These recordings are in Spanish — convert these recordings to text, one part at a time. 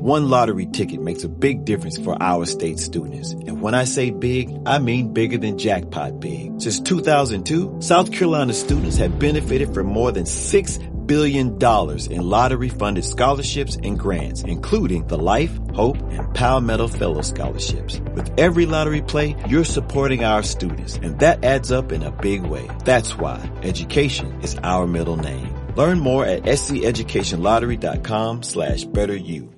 One lottery ticket makes a big difference for our state students. And when I say big, I mean bigger than jackpot big. Since 2002, South Carolina students have benefited from more than $6 billion in lottery-funded scholarships and grants, including the Life, Hope, and Palmetto Fellow Scholarships. With every lottery play, you're supporting our students, and that adds up in a big way. That's why education is our middle name. Learn more at sceducationlottery.com/betteryou.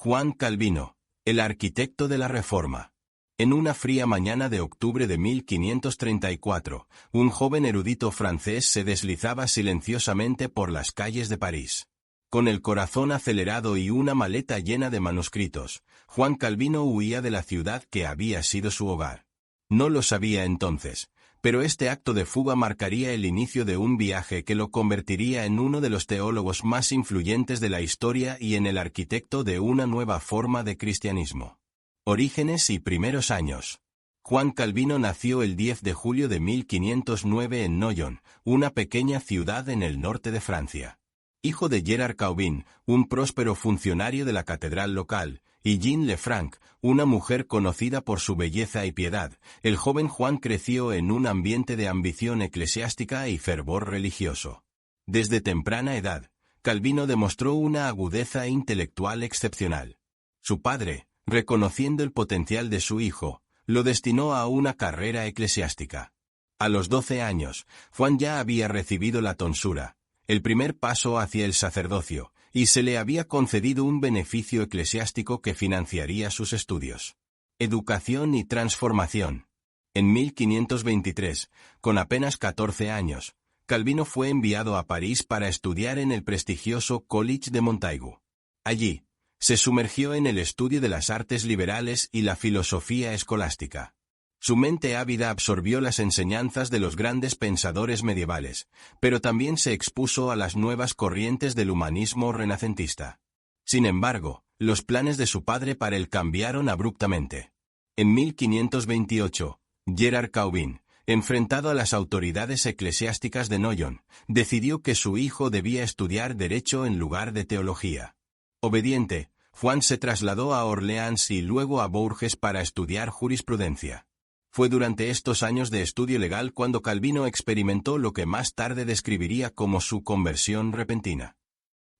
Juan Calvino, el arquitecto de la Reforma. En una fría mañana de octubre de 1534, un joven erudito francés se deslizaba silenciosamente por las calles de París. Con el corazón acelerado y una maleta llena de manuscritos, Juan Calvino huía de la ciudad que había sido su hogar. No lo sabía entonces, pero este acto de fuga marcaría el inicio de un viaje que lo convertiría en uno de los teólogos más influyentes de la historia y en el arquitecto de una nueva forma de cristianismo. Orígenes y primeros años. Juan Calvino nació el 10 de julio de 1509 en Noyon, una pequeña ciudad en el norte de Francia. Hijo de Gerard Cauvin, un próspero funcionario de la catedral local, y Jeanne Lefranc, una mujer conocida por su belleza y piedad, el joven Juan creció en un ambiente de ambición eclesiástica y fervor religioso. Desde temprana edad, Calvino demostró una agudeza intelectual excepcional. Su padre, reconociendo el potencial de su hijo, lo destinó a una carrera eclesiástica. A los 12 años, Juan ya había recibido la tonsura, el primer paso hacia el sacerdocio, y se le había concedido un beneficio eclesiástico que financiaría sus estudios. Educación y transformación. En 1523, con apenas 14 años, Calvino fue enviado a París para estudiar en el prestigioso College de Montaigu. Allí, se sumergió en el estudio de las artes liberales y la filosofía escolástica. Su mente ávida absorbió las enseñanzas de los grandes pensadores medievales, pero también se expuso a las nuevas corrientes del humanismo renacentista. Sin embargo, los planes de su padre para él cambiaron abruptamente. En 1528, Gerard Cauvin, enfrentado a las autoridades eclesiásticas de Noyon, decidió que su hijo debía estudiar derecho en lugar de teología. Obediente, Juan se trasladó a Orleans y luego a Bourges para estudiar jurisprudencia. Fue durante estos años de estudio legal cuando Calvino experimentó lo que más tarde describiría como su conversión repentina.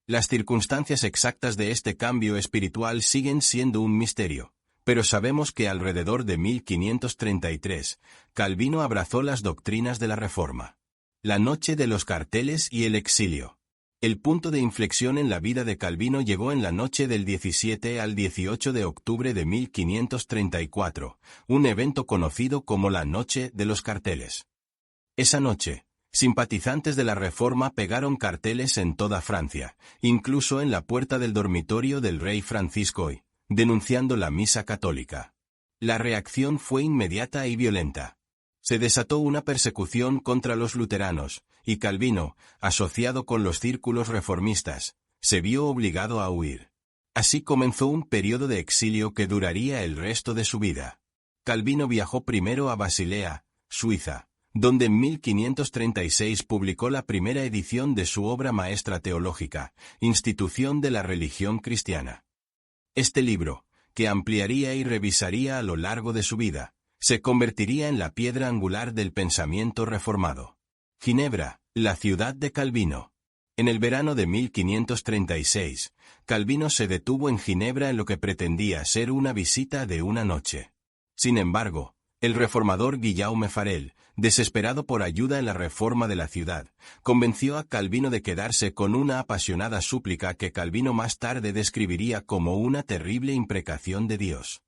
Las circunstancias exactas de este cambio espiritual siguen siendo un misterio, pero sabemos que alrededor de 1533, Calvino abrazó las doctrinas de la Reforma. La noche de los carteles y el exilio. El punto de inflexión en la vida de Calvino llegó en la noche del 17 al 18 de octubre de 1534, un evento conocido como la Noche de los Carteles. Esa noche, simpatizantes de la Reforma pegaron carteles en toda Francia, incluso en la puerta del dormitorio del rey Francisco I, denunciando la misa católica. La reacción fue inmediata y violenta. Se desató una persecución contra los luteranos, y Calvino, asociado con los círculos reformistas, se vio obligado a huir. Así comenzó un periodo de exilio que duraría el resto de su vida. Calvino viajó primero a Basilea, Suiza, donde en 1536 publicó la primera edición de su obra maestra teológica, Institución de la Religión Cristiana. Este libro, que ampliaría y revisaría a lo largo de su vida, se convertiría en la piedra angular del pensamiento reformado. Ginebra, la ciudad de Calvino. En el verano de 1536, Calvino se detuvo en Ginebra en lo que pretendía ser una visita de una noche. Sin embargo, el reformador Guillaume Farel, desesperado por ayuda en la reforma de la ciudad, convenció a Calvino de quedarse con una apasionada súplica que Calvino más tarde describiría como una terrible imprecación de Dios.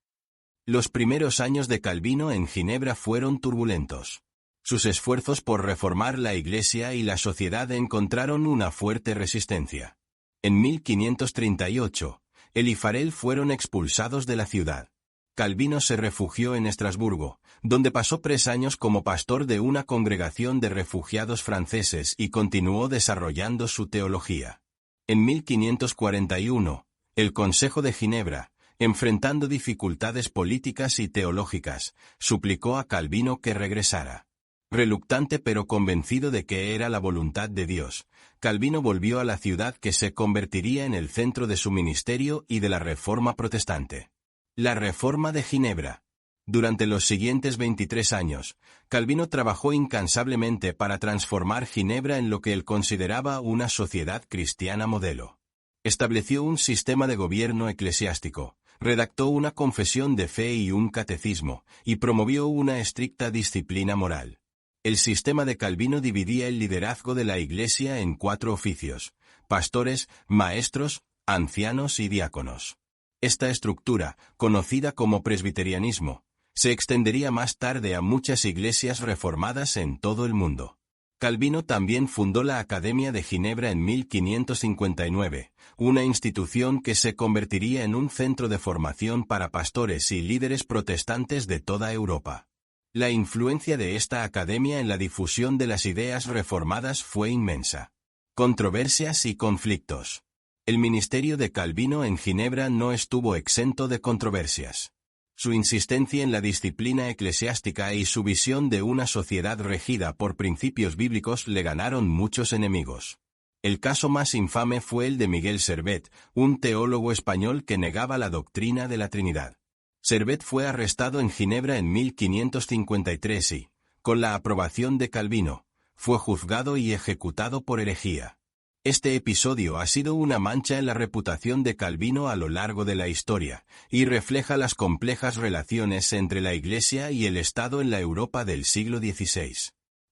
Los primeros años de Calvino en Ginebra fueron turbulentos. Sus esfuerzos por reformar la Iglesia y la sociedad encontraron una fuerte resistencia. En 1538, él y Farel fueron expulsados de la ciudad. Calvino se refugió en Estrasburgo, donde pasó 3 años como pastor de una congregación de refugiados franceses y continuó desarrollando su teología. En 1541, el Consejo de Ginebra, enfrentando dificultades políticas y teológicas, suplicó a Calvino que regresara. Reluctante pero convencido de que era la voluntad de Dios, Calvino volvió a la ciudad que se convertiría en el centro de su ministerio y de la Reforma protestante. La Reforma de Ginebra. Durante los siguientes 23 años, Calvino trabajó incansablemente para transformar Ginebra en lo que él consideraba una sociedad cristiana modelo. Estableció un sistema de gobierno eclesiástico, redactó una confesión de fe y un catecismo, y promovió una estricta disciplina moral. El sistema de Calvino dividía el liderazgo de la Iglesia en 4 oficios: pastores, maestros, ancianos y diáconos. Esta estructura, conocida como presbiterianismo, se extendería más tarde a muchas iglesias reformadas en todo el mundo. Calvino también fundó la Academia de Ginebra en 1559, una institución que se convertiría en un centro de formación para pastores y líderes protestantes de toda Europa. La influencia de esta academia en la difusión de las ideas reformadas fue inmensa. Controversias y conflictos. El ministerio de Calvino en Ginebra no estuvo exento de controversias. Su insistencia en la disciplina eclesiástica y su visión de una sociedad regida por principios bíblicos le ganaron muchos enemigos. El caso más infame fue el de Miguel Servet, un teólogo español que negaba la doctrina de la Trinidad. Servet fue arrestado en Ginebra en 1553 y, con la aprobación de Calvino, fue juzgado y ejecutado por herejía. Este episodio ha sido una mancha en la reputación de Calvino a lo largo de la historia, y refleja las complejas relaciones entre la Iglesia y el Estado en la Europa del siglo XVI.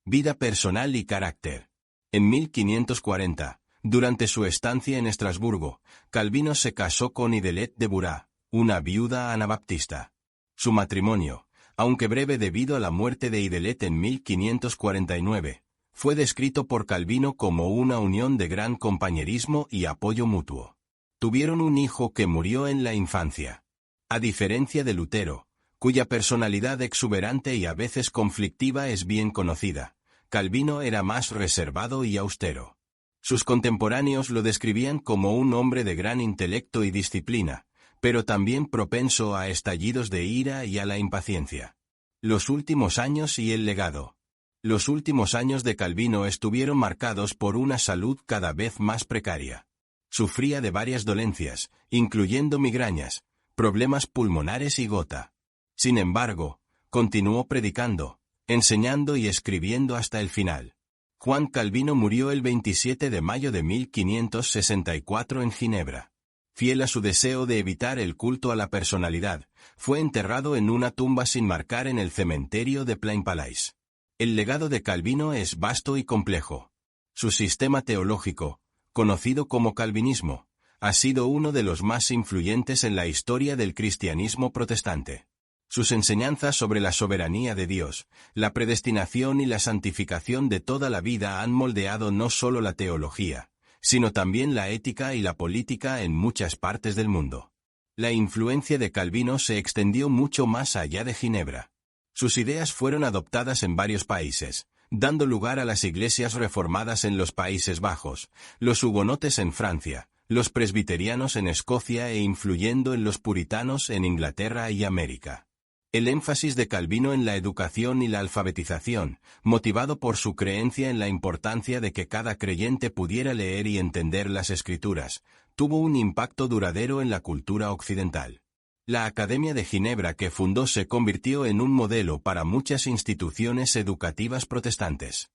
Vida personal y carácter. En 1540, durante su estancia en Estrasburgo, Calvino se casó con Idelette de Burá, una viuda anabaptista. Su matrimonio, aunque breve debido a la muerte de Idelette en 1549, fue descrito por Calvino como una unión de gran compañerismo y apoyo mutuo. Tuvieron un hijo que murió en la infancia. A diferencia de Lutero, cuya personalidad exuberante y a veces conflictiva es bien conocida, Calvino era más reservado y austero. Sus contemporáneos lo describían como un hombre de gran intelecto y disciplina, pero también propenso a estallidos de ira y a la impaciencia. Los últimos años y el legado. Los últimos años de Calvino estuvieron marcados por una salud cada vez más precaria. Sufría de varias dolencias, incluyendo migrañas, problemas pulmonares y gota. Sin embargo, continuó predicando, enseñando y escribiendo hasta el final. Juan Calvino murió el 27 de mayo de 1564 en Ginebra. Fiel a su deseo de evitar el culto a la personalidad, fue enterrado en una tumba sin marcar en el cementerio de Plainpalais. El legado de Calvino es vasto y complejo. Su sistema teológico, conocido como calvinismo, ha sido uno de los más influyentes en la historia del cristianismo protestante. Sus enseñanzas sobre la soberanía de Dios, la predestinación y la santificación de toda la vida han moldeado no solo la teología, sino también la ética y la política en muchas partes del mundo. La influencia de Calvino se extendió mucho más allá de Ginebra. Sus ideas fueron adoptadas en varios países, dando lugar a las iglesias reformadas en los Países Bajos, los hugonotes en Francia, los presbiterianos en Escocia e influyendo en los puritanos en Inglaterra y América. El énfasis de Calvino en la educación y la alfabetización, motivado por su creencia en la importancia de que cada creyente pudiera leer y entender las Escrituras, tuvo un impacto duradero en la cultura occidental. La Academia de Ginebra que fundó se convirtió en un modelo para muchas instituciones educativas protestantes.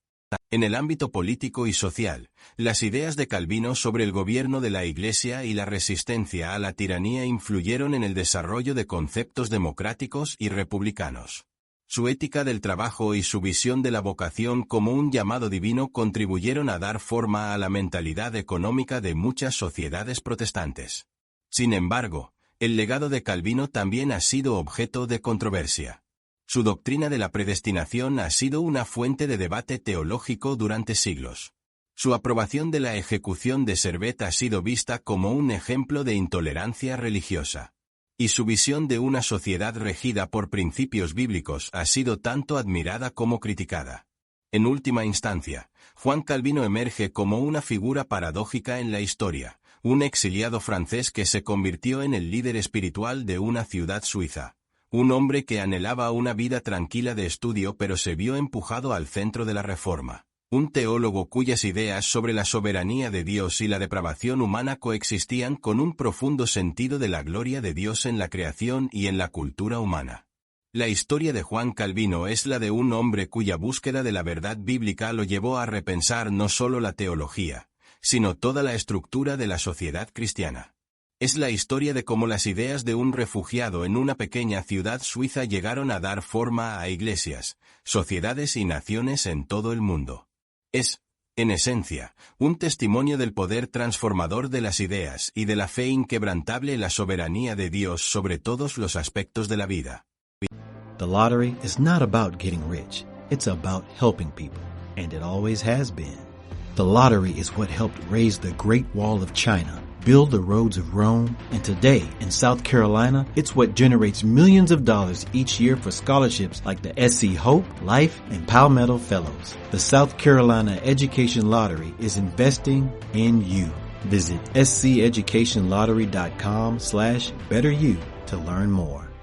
En el ámbito político y social, las ideas de Calvino sobre el gobierno de la Iglesia y la resistencia a la tiranía influyeron en el desarrollo de conceptos democráticos y republicanos. Su ética del trabajo y su visión de la vocación como un llamado divino contribuyeron a dar forma a la mentalidad económica de muchas sociedades protestantes. Sin embargo, el legado de Calvino también ha sido objeto de controversia. Su doctrina de la predestinación ha sido una fuente de debate teológico durante siglos. Su aprobación de la ejecución de Servet ha sido vista como un ejemplo de intolerancia religiosa. Y su visión de una sociedad regida por principios bíblicos ha sido tanto admirada como criticada. En última instancia, Juan Calvino emerge como una figura paradójica en la historia, un exiliado francés que se convirtió en el líder espiritual de una ciudad suiza, un hombre que anhelaba una vida tranquila de estudio pero se vio empujado al centro de la Reforma. Un teólogo cuyas ideas sobre la soberanía de Dios y la depravación humana coexistían con un profundo sentido de la gloria de Dios en la creación y en la cultura humana. La historia de Juan Calvino es la de un hombre cuya búsqueda de la verdad bíblica lo llevó a repensar no solo la teología, sino toda la estructura de la sociedad cristiana. Es la historia de cómo las ideas de un refugiado en una pequeña ciudad suiza llegaron a dar forma a iglesias, sociedades y naciones en todo el mundo. Es, en esencia, un testimonio del poder transformador de las ideas y de la fe inquebrantable en la soberanía de Dios sobre todos los aspectos de la vida. The lottery is not about getting rich. It's about helping people, and it always has been. The lottery is what helped raise the Great Wall of China, build the roads of Rome, and today, in South Carolina, it's what generates millions of dollars each year for scholarships like the SC Hope, Life, and Palmetto Fellows. The South Carolina Education Lottery is investing in you. Visit sceducationlottery.com/betteryou to learn more.